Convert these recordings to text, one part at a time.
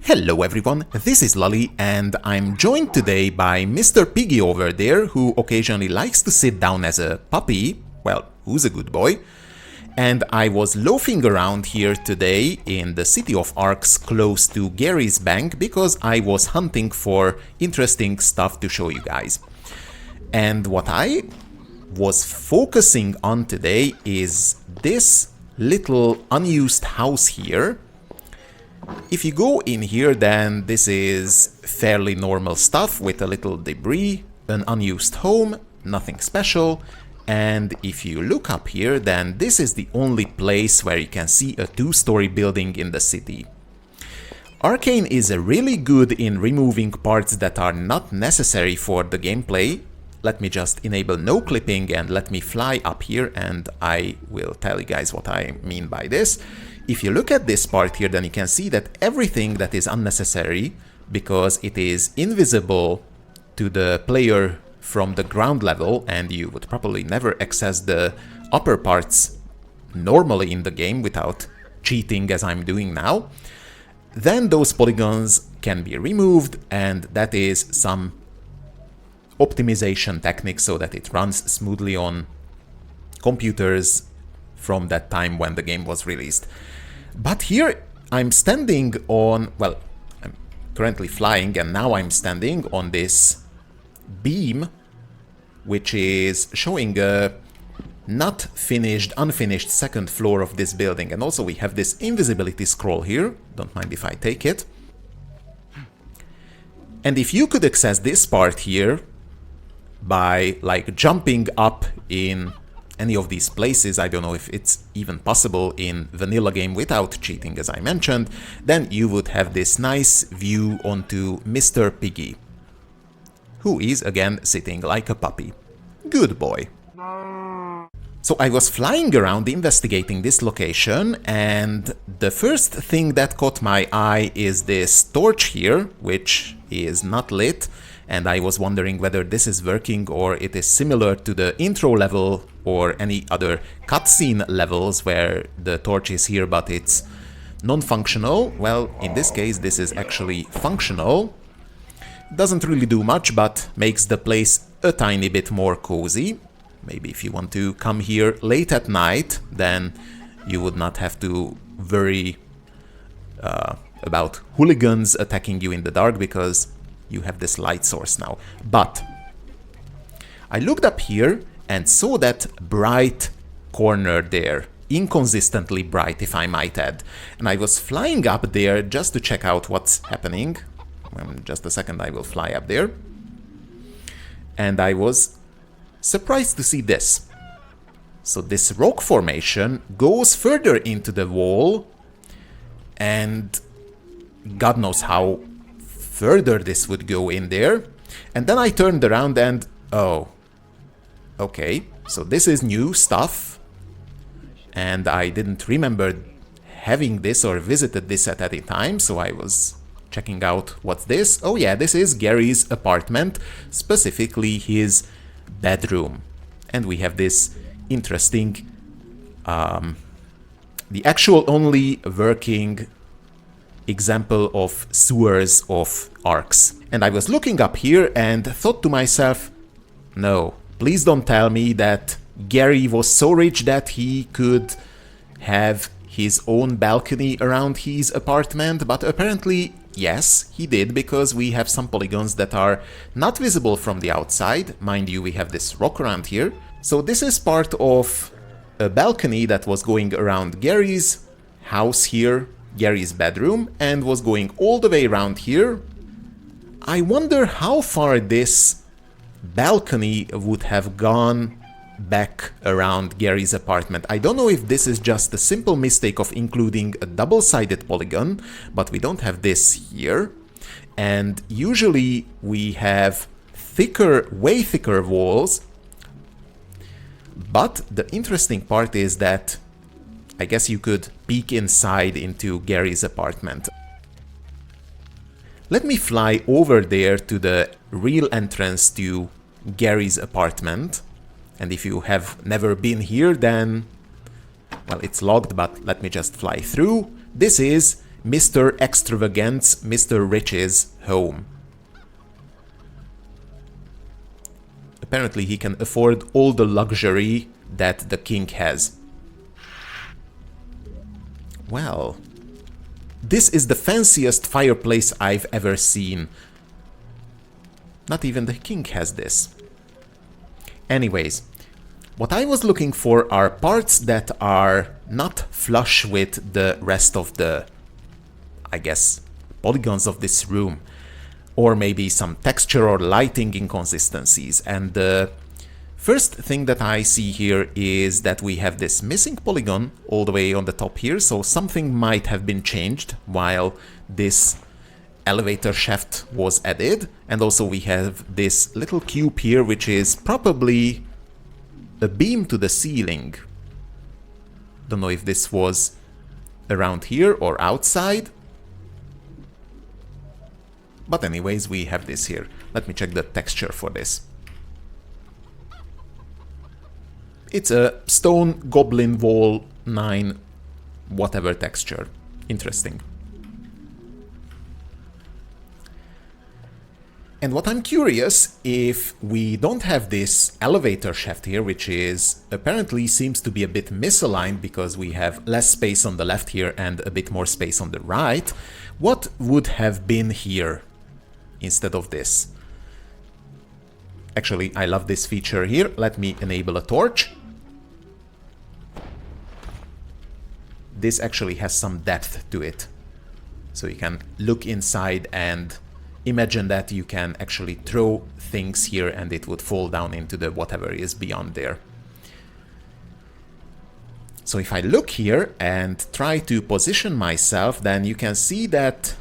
Hello everyone, this is Lolly and I'm joined today by Mr. Piggy over there, who occasionally likes to sit down as a puppy. Well, who's a good boy? And I was loafing around here today in the city of Arx, close to Gary's bank, because I was hunting for interesting stuff to show you guys. And what I was focusing on today is this little unused house here. If you go in here, then this is fairly normal stuff with a little debris, an unused home, nothing special. And if you look up here, then this is the only place where you can see a two-story building in the city. Arkane is really good in removing parts that are not necessary for the gameplay. Let me just enable no clipping and let me fly up here and I will tell you guys what I mean by this. If you look at this part here, then you can see that everything that is unnecessary, because it is invisible to the player from the ground level, and you would probably never access the upper parts normally in the game without cheating as I'm doing now, then those polygons can be removed, and that is some optimization technique so that it runs smoothly on computers from that time when the game was released. But here I'm standing on, well, I'm currently flying and now I'm standing on this beam, which is showing a not finished, unfinished second floor of this building. And also we have this invisibility scroll here, don't mind if I take it. And if you could access this part here by like jumping up in any of these places, I don't know if it's even possible in vanilla game without cheating as I mentioned, then you would have this nice view onto Mr. Piggy, who is again sitting like a puppy. Good boy. So I was flying around investigating this location, and the first thing that caught my eye is this torch here, which is not lit, and I was wondering whether this is working or it is similar to the intro level or any other cutscene levels where the torch is here but it's non-functional. Well, in this case this is actually functional. Doesn't really do much but makes the place a tiny bit more cozy. Maybe if you want to come here late at night, then you would not have to worry about hooligans attacking you in the dark because you have this light source now. But I looked up here and saw that bright corner there, inconsistently bright if I might add. And I was flying up there just to check out what's happening. In just a second I will fly up there. And I was surprised to see this. So this rock formation goes further into the wall, and God knows how further this would go in there. And then I turned around and oh, okay, so this is new stuff and I didn't remember having this or visited this at any time, so I was checking out what's this. Oh yeah, this is Gary's apartment, specifically his bedroom. And we have this interesting the actual only working example of sewers of Arx. And I was looking up here and thought to myself, no, please don't tell me that Gary was so rich that he could have his own balcony around his apartment, but apparently yes, he did, because we have some polygons that are not visible from the outside. Mind you, we have this rock around here. So this is part of a balcony that was going around Gary's house here, Gary's bedroom, and was going all the way around here. I wonder how far this balcony would have gone back around Gary's apartment. I don't know if this is just a simple mistake of including a double-sided polygon, but we don't have this here. And usually we have thicker, way thicker walls. But the interesting part is that I guess you could peek inside into Gary's apartment. Let me fly over there to the real entrance to Gary's apartment. And if you have never been here, then, well, it's locked, but let me just fly through. This is Mr. Extravagance, Mr. Rich's home. Apparently he can afford all the luxury that the king has. Well, this is the fanciest fireplace I've ever seen. Not even the king has this. Anyways, what I was looking for are parts that are not flush with the rest of the, I guess, polygons of this room. Or maybe some texture or lighting inconsistencies. And the first thing that I see here is that we have this missing polygon all the way on the top here. So something might have been changed while this elevator shaft was added. And also we have this little cube here, which is probably a beam to the ceiling. Don't know if this was around here or outside. But anyways, we have this here. Let me check the texture for this. It's a stone goblin wall 9 whatever texture. Interesting. And what I'm curious, if we don't have this elevator shaft here, which is apparently seems to be a bit misaligned because we have less space on the left here and a bit more space on the right, what would have been here instead of this? Actually, I love this feature here. Let me enable a torch. This actually has some depth to it. So you can look inside and imagine that you can actually throw things here and it would fall down into the whatever is beyond there. So if I look here and try to position myself, then you can see that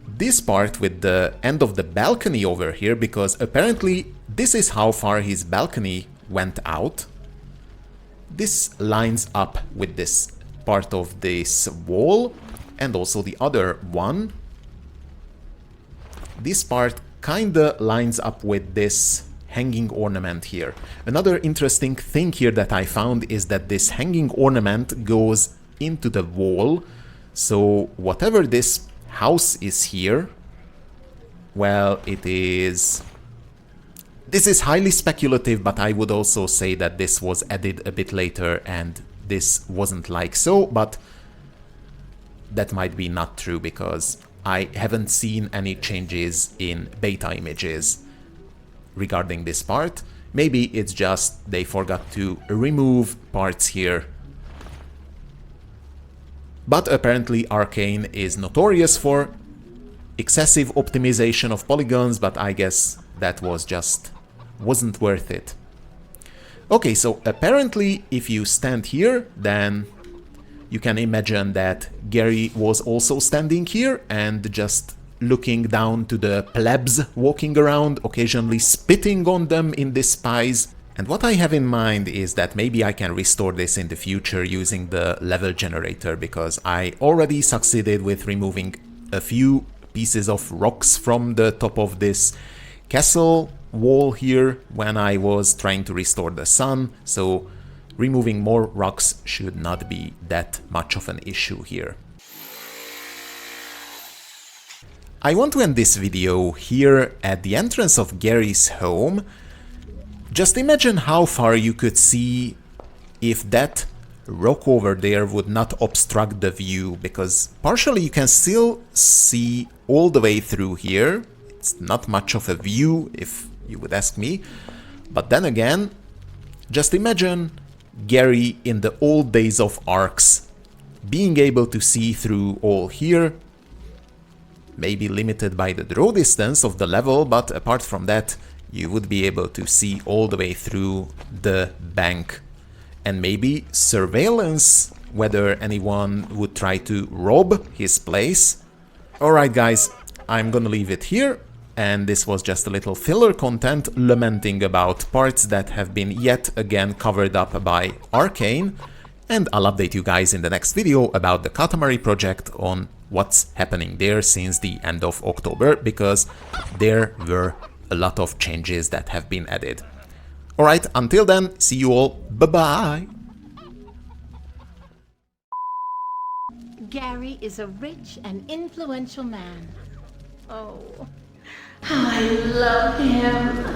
this part with the end of the balcony over here, because apparently this is how far his balcony went out. This lines up with this part of this wall and also the other one. This part kinda lines up with this hanging ornament here. Another interesting thing here that I found is that this hanging ornament goes into the wall. So whatever this house is here, well, this is highly speculative, but I would also say that this was added a bit later and this wasn't like so, but that might be not true because I haven't seen any changes in beta images regarding this part. Maybe it's just they forgot to remove parts here. But apparently Arkane is notorious for excessive optimization of polygons, but I guess that wasn't worth it. Okay, so apparently if you stand here, then you can imagine that Gary was also standing here and just looking down to the plebs walking around, occasionally spitting on them in this pies. And what I have in mind is that maybe I can restore this in the future using the level generator, because I already succeeded with removing a few pieces of rocks from the top of this castle wall here when I was trying to restore the sun, so removing more rocks should not be that much of an issue here. I want to end this video here at the entrance of Gary's home. Just imagine how far you could see if that rock over there would not obstruct the view, because partially you can still see all the way through here. It's not much of a view if you would ask me, but then again, just imagine Gary in the old days of Arx being able to see through all here, maybe limited by the draw distance of the level, but apart from that you would be able to see all the way through the bank, and maybe surveillance whether anyone would try to rob his place. Alright guys, I'm gonna leave it here, and this was just a little filler content lamenting about parts that have been yet again covered up by Arkane, and I'll update you guys in the next video about the Katamari project on what's happening there since the end of October, because there were a lot of changes that have been added. Alright, until then, see you all, bye bye! Gary is a rich and influential man. Oh, I love him.